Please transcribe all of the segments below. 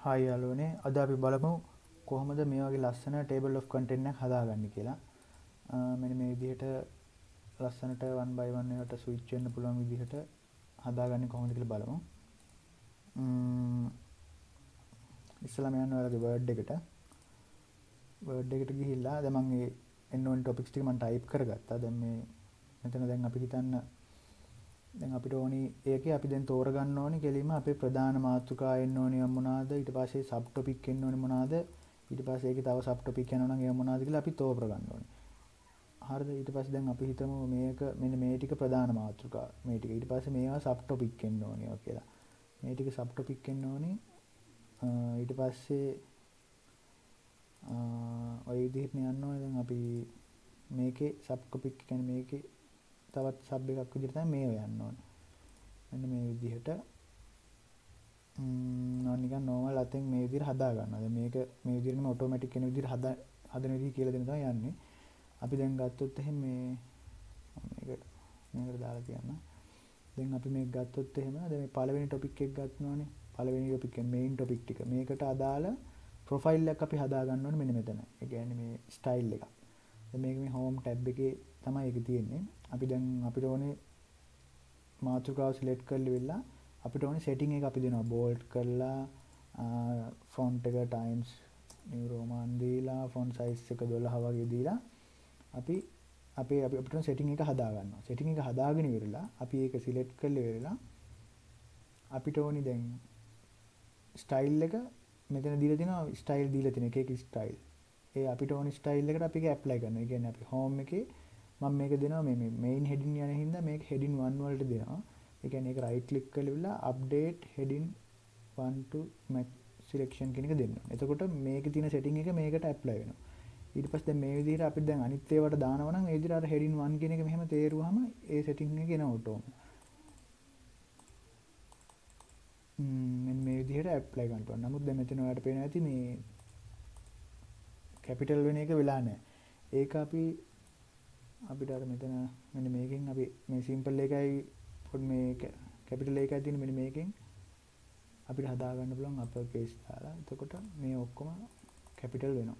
Hi යාළුවනේ අද අපි බලමු කොහොමද මේ වගේ ලස්සන table of content එකක් හදාගන්නේ කියලා. මෙන්න මේ විදිහට ලස්සනට one by one එකට switch වෙන්න පුළුවන් විදිහට හදාගන්නේ කොහොමද කියලා බලමු. ඉස්සෙල්ලාම යන්න ඔයාලගේ word එකට ගිහිල්ලා දැන් මම මේ එන්න ඕන topics ටික මම type කරගත්තා. දැන් මේ මෙතන දැන් අපි හිතන්න දැන් අපිට ඕනි ඒකේ අපි දැන් තෝරගන්න ඕනි කෙලින්ම අපේ ප්‍රධාන මාතෘකා එන්න ඕනි මොනවාද ඊට පස්සේ සබ් ටොපික් එන්න ඕනි මොනවාද ඊට පස්සේ ඒකේ තව සබ් ටොපික් යනවා නම් ඒවා මොනවාද කියලා අපි තෝරගන්න ඕනි. හරිද? ඊට පස්සේ දැන් අපි හිතමු මේක මෙන්න මේ ටික ප්‍රධාන මාතෘකා මේ ටික ඊට පස්සේ මේවා සබ් ටොපික් එන්න ඕනි කියලා. මේ ටික සබ් ටොපික් එන්න ඕනි. ඊට පස්සේ ඔය විදිහට යන්න ඕනේ. දැන් අපි මේකේ සබ් ටොපික් කියන්නේ මේකේ තවත් සබ් එකක් විදිහට තමයි මේව යන්න ඕනේ. මෙන්න මේ විදිහට නිකන් normal අතෙන් මේ විදිහට හදා ගන්නවා. දැන් මේක මේ විදිහටම ඔටෝමැටික් වෙන විදිහට හදන විදිහ කියලා දෙන්න තමයි යන්නේ. අපි දැන් ගත්තොත් එහෙම මේකට දාලා තියන්න. දැන් අපි මේක ගත්තොත් එහෙම දැන් මේ පළවෙනි ටොපික් එක ගන්නවානේ. පළවෙනි ටොපික් එක මේන් ටොපික් ටික. මේකට අදාළ ප්‍රොෆයිල් එකක් අපි හදා ගන්න ඕනේ මෙන්න මෙතන. ඒ කියන්නේ මේ ස්ටයිල් එක. දැන් මේක මේ හෝම් ටැබ් එකේ තමයි ඒක තියෙන්නේ. අපි දැන් අපිට ඕනේ මාතෘකාව සිලෙක්ට් කරලා ඉවරලා අපිට ඕනේ සෙටින් එක අපි දෙනවා බෝල්ඩ් කරලා ෆොන්ට් එක ටයිම්ස් නිව් රෝමන් දීලා ෆොන්ට් සයිස් එක 12 වගේ දීලා අපි අපිට සෙටින් එක හදා ගන්නවා. සෙටින් එක හදාගෙන ඉවරලා අපි ඒක සිලෙක්ට් කරලා ඉවරලා අපිට ඕනේ දැන් ස්ටයිල් එක මෙතන දීලා තිනවා ස්ටයිල් දීලා තියෙන එක ස්ටයිල්. ඒ අපිට ඕනේ ස්ටයිල් එකට අපි ඒක ඇප්ලයි කරනවා. ඒ කියන්නේ අපි හෝම් එකේ මම මේක දෙනවා මේ මේන් හෙඩින් යන හින්දා මේක හෙඩින් 1 වලට දෙනවා. ඒ කියන්නේ ඒක රයිට් ක්ලික් කරලා update heading 1 to match selection කියන එක දෙන්න ඕනේ. එතකොට මේකේ තියෙන සෙටින් එක මේකට ඇප්ලයි වෙනවා. ඊට පස්සේ දැන් මේ විදිහට අපි දැන් අනිත් ඒවාට දානවා නම් ඒ විදිහට අර හෙඩින් 1 කියන එක මෙහෙම තේරුවාම ඒ සෙටින් එක එනවා ඔටෝම. මෙන්න මේ විදිහට ඇප්ලයි කරන්න ඕනේ. නමුත් දැන් මෙතන ඔයාලට පේනවා ඇති මේ කැපිටල් වෙන එක වෙලා නැහැ. ඒක අපිට අර මෙතන මෙන්න මේකෙන් අපි මේ සිම්පල් එකයි පොඩි මේ කැපිටල් එකයි තියෙන මෙන්න මේකෙන් අපිට හදා ගන්න පුළුවන් අපර් කේස් දාලා. එතකොට මේ ඔක්කොම කැපිටල් වෙනවා.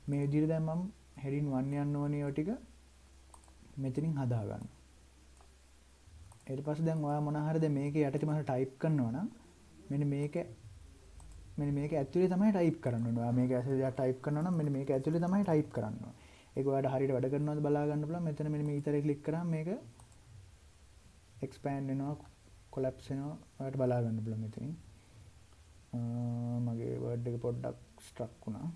මේ විදිහට දැන් මම හෙඩින් 1 යන්න ඕනේ ඔය ටික මෙතනින් හදා ගන්නවා. ඊට පස්සේ දැන් ඔයා මොනවා හරි දැන් මේකේ යටතේ මම ටයිප් කරනවා නම් මෙන්න මේක ඇතුලේ තමයි ටයිප් කරන්න ඕනේ. ඔයා මේක ඇතුලේ ටයිප් කරනවා නම් මෙන්න මේක ඇතුලේ තමයි ටයිප් කරන්න ඕනේ. ඒක ඔයාලට හරියට වැඩ කරනවද බලා ගන්න පුළුවන්. මෙතන මෙන්න මේ ඊතරේ ක්ලික් කරාම මේක expand වෙනවා, collapse වෙනවා. ඔයාලට බලා ගන්න පුළුවන් මෙතනින්. මගේ word එක පොඩ්ඩක් stuck වුණා.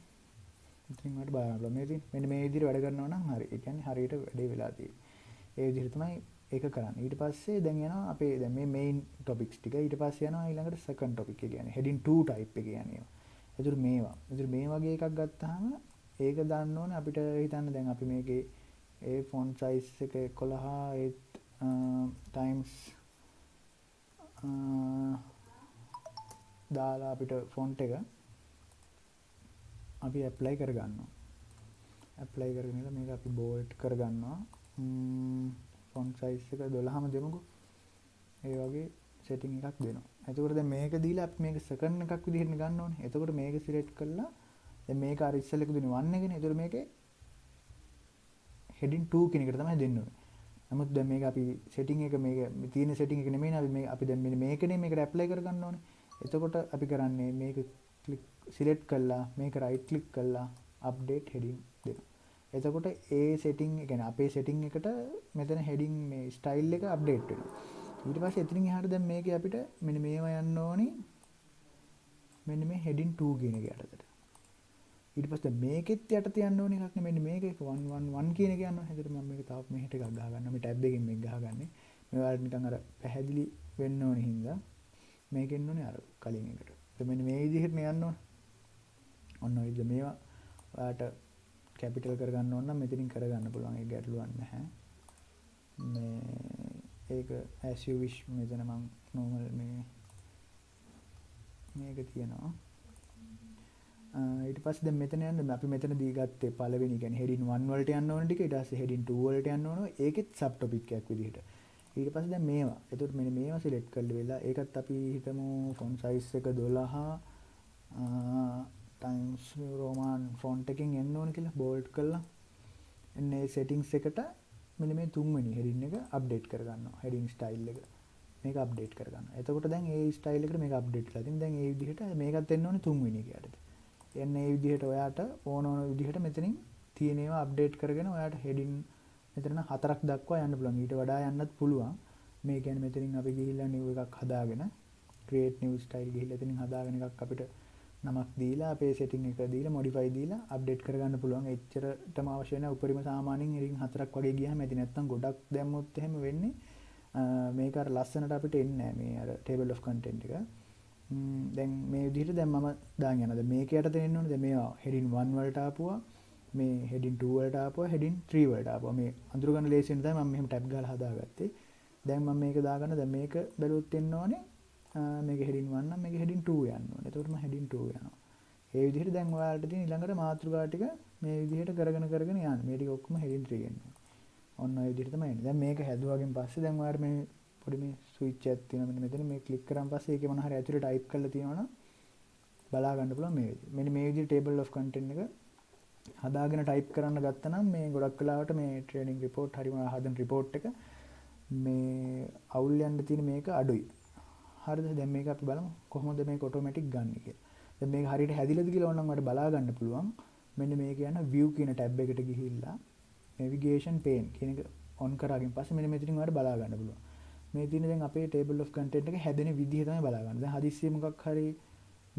ඉතින් ඔයාලට බලා ගන්න පුළුවන්. මෙන්න මේ විදිහට වැඩ කරනවා නම් හරි. ඒ කියන්නේ හරියට වැඩේ වෙලා තියෙන්නේ. ඒ විදිහට තමයි ඒක කරන්නේ. ඊට පස්සේ දැන් යනවා අපේ දැන් මේ main topics ටික. ඊට පස්සේ යනවා ඊළඟට second topic එක කියන්නේ heading 2 type එක කියන්නේ. ඒතර මේවා. ඒතර මේ වගේ එකක් ගත්තාම ඒක දාන්න ඕනේ අපිට හිතන්න දැන් අපි මේකේ ඒ font size එක 11 ඒ times දාලා අපිට font එක අපි apply කරගන්නවා. apply කරගෙන ඉතින් මේක අපි bold කරගන්නවා. font size එක 12ම දෙමුකෝ. ඒ වගේ setting එකක් දෙනවා. එතකොට දැන් මේක දීලා අපි මේක second එකක් විදිහට ගන්න ඕනේ. එතකොට මේක select කරලා දැන් මේක අර ඉස්සෙල්ලා දුන්නේ 1 එකනේ. ඒතර මේකේ heading 2 කියන එකට තමයි දෙන්න ඕනේ. නමුත් දැන් මේක අපි setting එක මේක තියෙන setting එක නෙමෙයි අපි දැන් මේකනේ මේකට apply කරගන්න ඕනේ. එතකොට අපි කරන්නේ මේක click select කරලා මේක right click කරලා update heading දෙනවා. එතකොට ඒ setting ඒ කියන්නේ අපේ setting එකට මෙතන heading මේ style එක update වෙනවා. ඊට පස්සේ එතනින් එහාට දැන් මේකේ අපිට මෙන්න මේවා යන්න ඕනේ. මෙන්න මේ heading 2 කියන එක යටතට. ඊට පස්සේ මේකෙත් යටතේ යන්න ඕනේ එකක් නේ මෙන්න මේක 111 කියන එක යන්න ඕනේ. එතකොට මම මේක තව මෙහෙට එකක් ගහගන්නවා. මේ ටැබ් එකෙන් මේක ගහගන්නේ. මේ වලට නිකන් අර පැහැදිලි වෙන්න ඕනේ හින්දා මේකෙන්න ඕනේ අර කලින් එකට. එතකොට මෙන්න මේ විදිහට යන්න ඕනේ. ඔන්න ඔය විදිහ මේවා ඔයාලට කැපිටල් කරගන්න ඕන නම් මෙතනින් කරගන්න පුළුවන්. ඒක ගැටලුවක් නැහැ. මේ ඒක as you wish මෙතන මම normal මේක තියෙනවා. ඊට පස්සේ දැන් මෙතන යන්න අපි මෙතන දී ගත්තේ පළවෙනි කියන්නේ heading 1 වලට යන්න ඕන ටික ඊට පස්සේ heading 2 වලට යන්න ඕන ඒකෙත් sub topic එකක් විදිහට ඊට පස්සේ දැන් මේවා එතකොට මෙන්න මේවා select කරලා වෙලා ඒකත් අපි හිතමු font size එක 12 ටයිම්ස් නිව් රෝමාන් ෆොන්ට් එකෙන් එන්න ඕනේ කියලා බෝල්ඩ් කරලා එන්න ඒ සෙටින්ග්ස් එකට මෙන්න මේ තුන්වෙනි හෙඩින් එක අප්ඩේට් කරගන්නවා. හෙඩින් ස්ටයිල් එක මේක අප්ඩේට් කරගන්නවා. එතකොට දැන් ඒ ස්ටයිල් එකට මේක අප්ඩේට් කරලා තින් දැන් ඒ විදිහට මේකත් එන්න ඕනේ තුන්වෙනි එකකට. එන්න ඒ විදිහට ඔයාට ඕන විදිහට මෙතනින් තියෙන ඒවා අප්ඩේට් කරගෙන ඔයාට හෙඩින් මෙතන 4ක් දක්වා යන්න පුළුවන්. ඊට වඩා යන්නත් පුළුවන්. මේ කියන්නේ මෙතනින් අපි ගිහිල්ලා නිව් එකක් හදාගෙන create new style ගිහිල්ලා එතනින් හදාගෙන එකක් අපිට නමක් දීලා අපේ setting එක දීලා modify දීලා update කරගන්න පුළුවන්. එච්චරටම අවශ්‍ය නැහැ. උපරිම සාමාන්‍යයෙන් රින් 4ක් වගේ ගියාම ඇති. නැත්නම් ගොඩක් දැම්මොත් එහෙම වෙන්නේ මේක අර ලස්සනට අපිට එන්නේ නැහැ මේ අර table of content එක. දැන් මේ විදිහට දැන් මම දාන් යනවා. දැන් මේක යටතේ එන්න ඕනේ. දැන් මේවා heading 1 වලට ආපුවා. මේ heading 2 වලට ආපුවා. heading 3 වලට ආපුවා. මේ අඳුර ගන්න ලේසි වෙන තමයි මම මෙහෙම ටැබ් ගාලා හදාගත්තේ. දැන් මම මේක දාගන්න දැන් මේක බැලුවොත් එන්න ඕනේ. මේක heading 1 නම් මේක heading 2 යන්න ඕනේ. එතකොට මම heading 2 යනවා. ඒ විදිහට දැන් ඔයාලට තියෙන ඊළඟට මාතෘකා ටික මේ විදිහට කරගෙන යන්න. මේ ටික ඔක්කොම heading 3 එන්න ඕනේ. ඔන්න ඔය විදිහට තමයි එන්නේ. දැන් මේක හැදුවාගෙන් පස්සේ දැන් ඔයාලට මේ පොඩි මේ ස්විච් එකක් තියෙනවා මෙන්න මෙතන මේ ක්ලික් කරාන් පස්සේ ඒකේ මොන හරි ඇතුලේ ටයිප් කරලා තියෙනවනම් බලා ගන්න පුළුවන් මේ විදිහට. මෙන්න මේ විදිහට table of content එක හදාගෙන ටයිප් කරන්න ගත්තා නම් මේ ගොඩක් වෙලාවට මේ ට්‍රේනින් රිපෝට් හරි මොනවා හදන රිපෝට් එක මේ අවුල් යන්න තියෙන මේක අඩුයි. හරිද? දැන් මේක අපි බලමු කොහොමද මේක ඔටෝමැටික් ගන්න කියලා. දැන් මේක හරියට හැදිලාද කියලා ඕනනම් ඔයාලට බලා ගන්න පුළුවන්. මෙන්න මේක යන view කියන ටැබ් එකට ගිහිල්ලා navigation pane කියන එක on කරාගෙන පස්සේ මෙන්න මෙතනින් ඔයාලට බලා ගන්න පුළුවන්. මේ තියෙන දැන් අපේ table of content එක හැදෙන විදිහ තමයි බලා ගන්න. දැන් හදිස්සියේ මොකක් හරි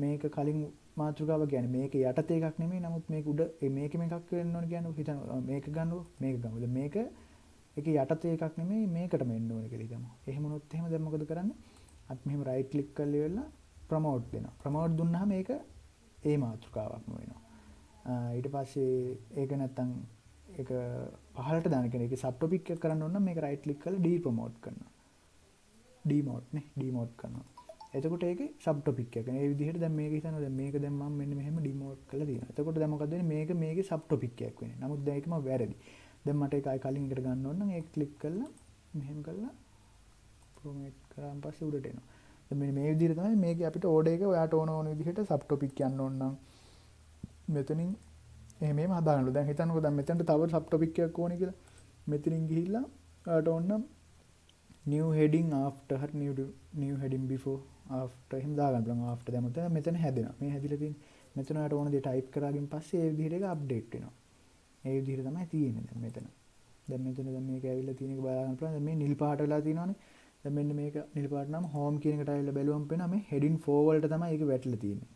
මේක කලින් මාතෘකාව කියන්නේ මේක යටතේ එකක් නෙමෙයි. නමුත් මේක උඩ මේකෙම එකක් වෙන්න ඕනේ කියන්නේ හිතන්න මේක ගන්නකො මේක ගමු. දැන් මේක ඒක යටතේ එකක් නෙමෙයි මේකටම එන්න ඕනේ කියලා හිතමු. එහෙම වුණොත් එහෙම දැන් මොකද කරන්නේ? අපි මෙහෙම right click කරලා ඉවරලා promote දෙනවා. promote දුන්නාම මේක ඒ මාතෘකාවක්ම වෙනවා. ඊට පස්සේ ඒක නැත්තම් ඒක පහළට දාන කෙනෙක් ඒකේ sub topic එක කරන්න ඕන නම් මේක right click කරලා depromote කරනවා. demote කරනවා. එතකොට ඒකේ sub topic එක. මේ විදිහට දැන් මේක හිතනවා දැන් මේක දැන් මම මෙන්න මෙහෙම demote කරලා තියෙනවා. එතකොට දැන් මොකද වෙන්නේ? මේක මේකේ sub topic එකක් වෙන්නේ. නමුත් දැන් ඒකම වැරදි. දැන් මට ඒක කලින් එකට ගන්න ඕන නම් ඒක ක්ලික් කරලා මෙහෙම කරලා ප්‍රොමෝට් කරාන් පස්සේ උඩට එනවා. දැන් මෙන්න මේ විදිහට තමයි මේකේ අපිට ඕඩර් එක ඔයාට ඕන විදිහට සබ් ටොපික් යන්න ඕන නම් මෙතනින් එහෙම හදාගන්න. දැන් හිතන්නකෝ දැන් මෙතනට තව සබ් ටොපික් එකක් ඕනේ කියලා. මෙතනින් ගිහිල්ලා ඔයාට ඕන නම් new heading after new heading before after එහෙම දාගන්න පුළුවන්. after දැම්මොත් මෙතන හැදෙනවා. මේ හැදිලා තියෙන මෙතන ඔයාට ඕන දේ ටයිප් කරාගෙන පස්සේ ඒ විදිහට ඒක අප්ඩේට් වෙනවා. ඒ විදිහට තමයි තියෙන්නේ දැන් මෙතන. දැන් මෙතන දැන් මේක ඇවිල්ලා තියෙන එක බලා ගන්න පුළුවන්. දැන් මේ නිල් පාට වෙලා තියෙනවානේ. දැන් මෙන්න මේක නිල් පාට නම් home කියන එකට ඇවිල්ලා බැලුවම පේනවා මේ heading 4 වලට තමයි ඒක වැටලා තියෙන්නේ.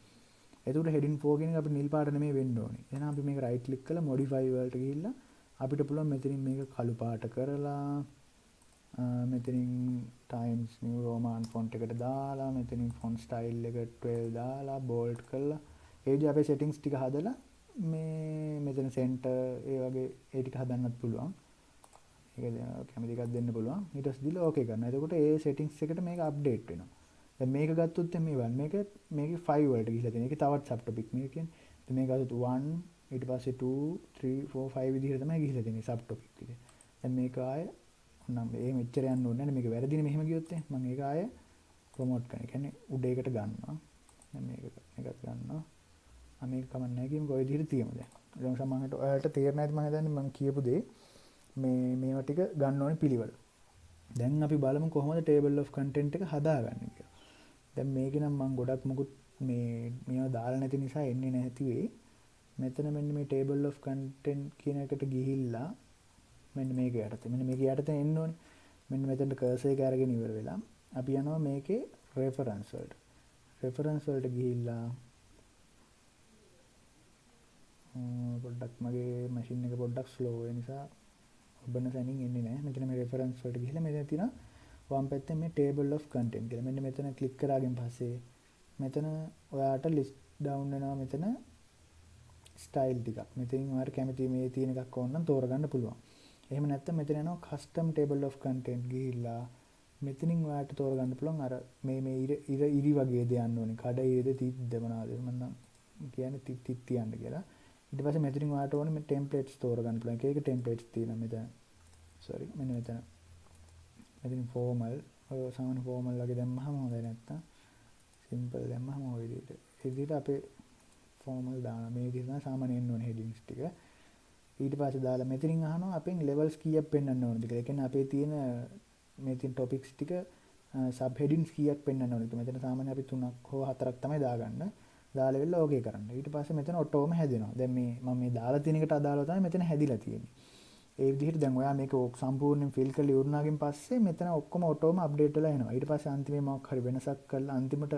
එතකොට heading 4 කියන එක අපිට නිල් පාට නෙමෙයි වෙන්න ඕනේ. එහෙනම් අපි මේක right click කරලා modify වලට ගිහිල්ලා අපිට පුළුවන් මෙතනින් මේක කළු පාට කරලා මෙතනින් times new roman font එකට දාලා මෙතනින් font style එක 12 දාලා bold කරලා ඒ විදිහ අපේ settings ටික හදලා මේ මෙතන center ඒ වගේ ඒ ටික හදන්නත් පුළුවන්. ඒක කැමති එකක් දෙන්න පුළුවන්. ඊට පස්සේ දීලා ඕකේ කරනවා. එතකොට ඒ settings එකට මේක අප්ඩේට් වෙනවා. දැන් මේක ගත්තොත් මේ බලන්න. මේකේ 5 වලට ගිහිලා තියෙන. ඒකේ තවත් sub topic මේක කියන්නේ. දැන් මේක ගත්තොත් 1 ඊට පස්සේ 2 3 4 5 විදිහට තමයි ගිහිලා තියෙන්නේ sub topic එක. දැන් මේක ආය නම් මේ මෙච්චර යන්න ඕනේ නැහැ. මේක වැරදිනේ මෙහෙම ගියොත් මම ඒක ආය ප්‍රොමෝට් කරනවා. ඒ කියන්නේ උඩ එකට ගන්නවා. දැන් මේකත් ගන්නවා. මේක කමක් නැහැ කියමුකෝ ඔය විදිහට තියමු දැන්. දැන් සමහරවිට ඔයාලට තේරෙන්නේ නැති මම හිතන්නේ මම කියපු දේ මේවා ටික ගන්න ඕනේ පිළිවෙල. දැන් අපි බලමු කොහොමද table of content එක හදාගන්නේ කියලා. දැන් මේකේ නම් මම ගොඩක් මුකුත් මේවා දාලා නැති නිසා එන්නේ නැති වෙයි. මෙතන මෙන්න මේ table of content කියන එකට ගිහිල්ලා මෙන්න මේක යටතේ මේක යටතේ එන්න ඕනේ. මෙන්න මෙතනට cursor එක අරගෙන ඉවර වෙලා අපි යනවා මේකේ reference වලට. reference වලට ගිහිල්ලා පොඩ්ඩක් මගේ මැෂින් එක පොඩ්ඩක් ස්ලෝ ඒ නිසා ඔබන සැනින් එන්නේ නැහැ. මෙතන මේ reference වලට ගිහිල්ලා මෙතන තියෙනවා වම් පැත්තේ මේ table of content කියලා. මෙන්න මෙතන ක්ලික් කරාගෙන පස්සේ මෙතන ඔයාට list down වෙනවා මෙතන style ටිකක්. මෙතනින් ඔයාලා කැමති මේ තියෙන එකක් ඕන නම් තෝරගන්න පුළුවන්. එහෙම නැත්නම් මෙතන යනවා custom table of content ගිහිල්ලා මෙතනින් ඔයාට තෝරගන්න පුළුවන් අර මේ ඉරි වගේ දෙයන්න ඕනේ. කඩ ඉරිද තිද්ද මොනවාද මම කියන්නේ තිත් තියන්න කියලා. ඊට පස්සේ මෙතනින් ඔයාට ඕනේ මේ templates තෝරගන්න පුළුවන්. එක එක templates තියෙනවා මෙතන. sorry මෙන්න මෙතන. මෙතනින් formal ඔය සාමාන්‍ය formal වගේ දැම්මහම හොඳයි නැත්තම් සිම්පල් දැම්මම ඔය විදිහට. ඒ විදිහට අපේ ෆෝමල් දානවා. මේ විදිහට තමයි සාමාන්‍යයෙන් එන්න ඕනේ හෙඩින්ග්ස් ටික. ඊට පස්සේ දාලා මෙතනින් අහනවා අපෙන් ලෙවල්ස් කීයක් පෙන්වන්න ඕනද කියලා. ඒ කියන්නේ අපේ තියෙන මේ තියෙන ටොපික්ස් ටික සබ් හෙඩින්ග්ස් කීයක් පෙන්වන්න ඕනද. මෙතන සාමාන්‍යයෙන් අපි 3ක් හෝ 4ක් තමයි දාගන්න. දාලා වෙලා ඕකේ කරන්න. ඊට පස්සේ මෙතන ඔටෝම හැදෙනවා. දැන් මේ මම මේ දාලා තියෙන එකට අදාළව තමයි මෙතන හැදිලා තියෙන්නේ. ඒ විදිහට දැන් ඔයා මේක සම්පූර්ණයෙන් ෆිල් කරලා ඉවරනාගෙන් පස්සේ මෙතන ඔක්කොම ඔටෝම අප්ඩේට් වෙලා එනවා. ඊට පස්සේ අන්තිමේ මොකක් හරි වෙනසක් කරලා අන්තිමට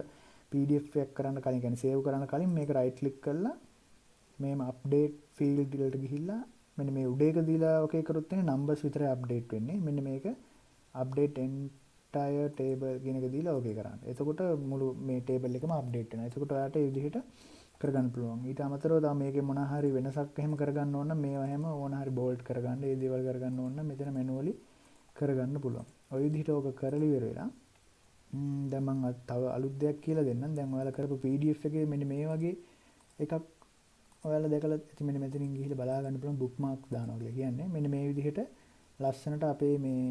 PDF එකක් කරන්න කලින් කියන්නේ සේව් කරන්න කලින් මේක රයිට් ක්ලික් කරලා මේම අප්ඩේට් ෆීල්ඩ් වලට ගිහිල්ලා මෙන්න මේ උඩ එක දීලා ඔකේ කරොත් එන්නේ නම්බර්ස් විතරයි අප්ඩේට් වෙන්නේ. මෙන්න මේක අප්ඩේට් එන්ටයර් ටේබල් කියන එක දීලා ඔකේ කරන්න. එතකොට මුළු මේ ටේබල් එකම අප්ඩේට් වෙනවා. එතකොට ඔයාලට මේ විදිහට කරගන්න පුළුවන්. ඊට අමතරව තව මේකේ මොනවා හරි වෙනසක් එහෙම කරගන්න ඕන නම් මේවා හැම ඕන හරි බෝල්ට් කරගන්න, ඒ දේවල් කරගන්න ඕන නම් මෙතන මැනුවලි කරගන්න පුළුවන්. ඔය විදිහට ඕක කරලි ඉවර වෙලා දැන් මම තව අලුත් දෙයක් කියලා දෙන්නම්. දැන් ඔයාලා කරපු PDF එකේ මෙන්න මේ වගේ එකක් ඔයාලා දැකලා ඉතින් මෙන්න මෙතනින් ගිහිල්ලා බලා ගන්න පුළුවන් බුක්මාර්ක්ස් දානවා කියලා කියන්නේ. මෙන්න මේ විදිහට ලස්සනට අපේ මේ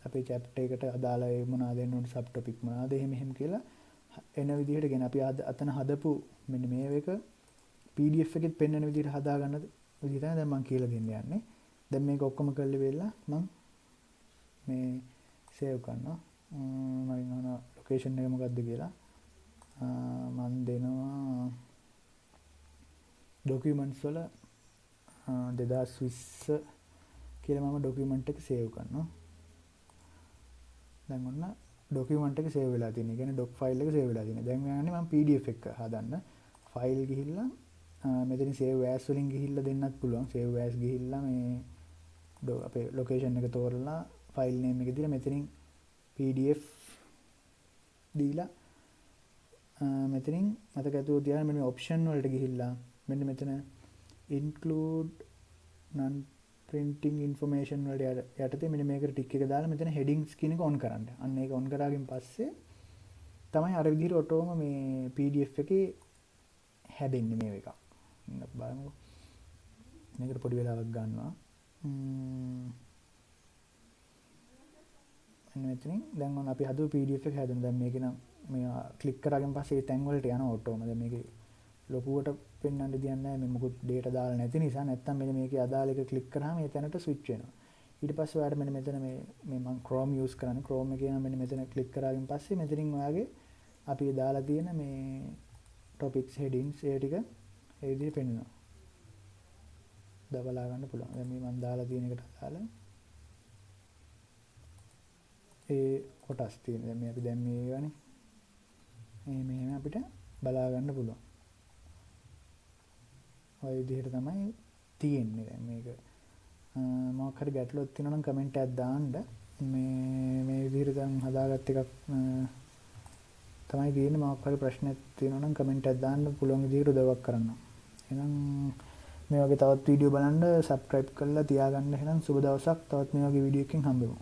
අපේ chapter එකට අදාළ ඒ මොනවද දෙන්න ඕන සබ් ටොපික් මොනවද එහෙම කියලා එන විදිහට ගෙන අපි අතන හදපු මෙන්න මේ එක PDF එකෙත් පෙන්වන විදිහට හදා ගන්න විදිහ තමයි දැන් මම කියලා දෙන්න යන්නේ. දැන් මේක ඔක්කොම කරලා වෙලා මම මේ සේව් කරනවා. මම යන ලොකේෂන් එක මොකද්ද කියලා මම දෙනවා ඩොකියුමන්ට්ස් වල 2020 කියලා මම ඩොකියුමන්ට් එක සේව් කරනවා. දැන් ඔන්න ඩොකියුමන්ට් එක සේව් වෙලා තියෙනවා. ඒ කියන්නේ ඩොක් ෆයිල් එක සේව් වෙලා තියෙනවා. දැන් යන්නේ මම PDF එක හදන්න. ෆයිල් ගිහිල්ලා මෙතන සේව් ඇස් වලින් ගිහිල්ලා දෙන්නත් පුළුවන්. සේව් ඇස් ගිහිල්ලා මේ අපේ ලොකේෂන් එක තෝරලා ෆයිල් නේම් එක දීලා මෙතනින් PDF දීලා මෙතනින් මතක ඇතුව තියාගෙන මෙන්න ඔප්ෂන් වලට ගිහිල්ලා මෙන්න මෙතන include non printing information වලට යටතේ මෙන්න මේකට ටික් එක දාලා මෙතන headings කියන එක on කරන්න. අන්න ඒක on කරාගෙන් පස්සේ තමයි අර විදිහට ඔටෝම මේ PDF එකේ හැදෙන්නේ මේ එකක්. ඉන්න බලමු. මේකට පොඩි වෙලාවක් ගන්නවා. මෙතනින් දැන් ඔන්න අපි හදුව PDF එක හැදෙනවා. දැන් මේක නම් මේ ක්ලික් කරාගෙන් පස්සේ ඒ තැන් වලට යනවා ඔටෝම. දැන් මේකේ ලොකුවට පෙන්වන්න දෙයක් නැහැ. මේ මොකුත් data දාලා නැති නිසා නැත්තම් මෙන්න මේකේ අදාළ එක ක්ලික් කරාම ඒ තැනට switch වෙනවා. ඊට පස්සේ ඔයාලට මෙන්න මෙතන මේ මම Chrome use කරන්නේ. Chrome එකේ නම් මෙන්න මෙතන ක්ලික් කරාගෙන් පස්සේ මෙතනින් ඔයාගේ අපි දාලා තියෙන මේ topics headings ඒ ටික ඒ විදිහට පෙන්වනවා. දබලා ගන්න පුළුවන්. දැන් මේ මම දාලා තියෙන එකට අදාළ ඒ කොටස් තියෙන. දැන් මේ අපි දැන් මේ ඒවානේ. මේ අපිට බලා ගන්න පුළුවන්. ඔය විදිහට තමයි තියෙන්නේ දැන් මේක. මොකක් හරි ගැටලුවක් තියෙනවා නම් කමෙන්ට් එකක් දාන්න. මේ විදිහට දැන් හදාගත්ත එකක් තමයි තියෙන්නේ. මොකක් හරි ප්‍රශ්නයක් තියෙනවා නම් කමෙන්ට් එකක් දාන්න පුළුවන් විදිහට උදව්වක් කරන්න. එහෙනම් මේ වගේ තවත් වීඩියෝ බලන්න subscribe කරලා තියාගන්න. එහෙනම් සුබ දවසක්. තවත් මේ වගේ වීඩියෝ එකකින් හම්බෙමු.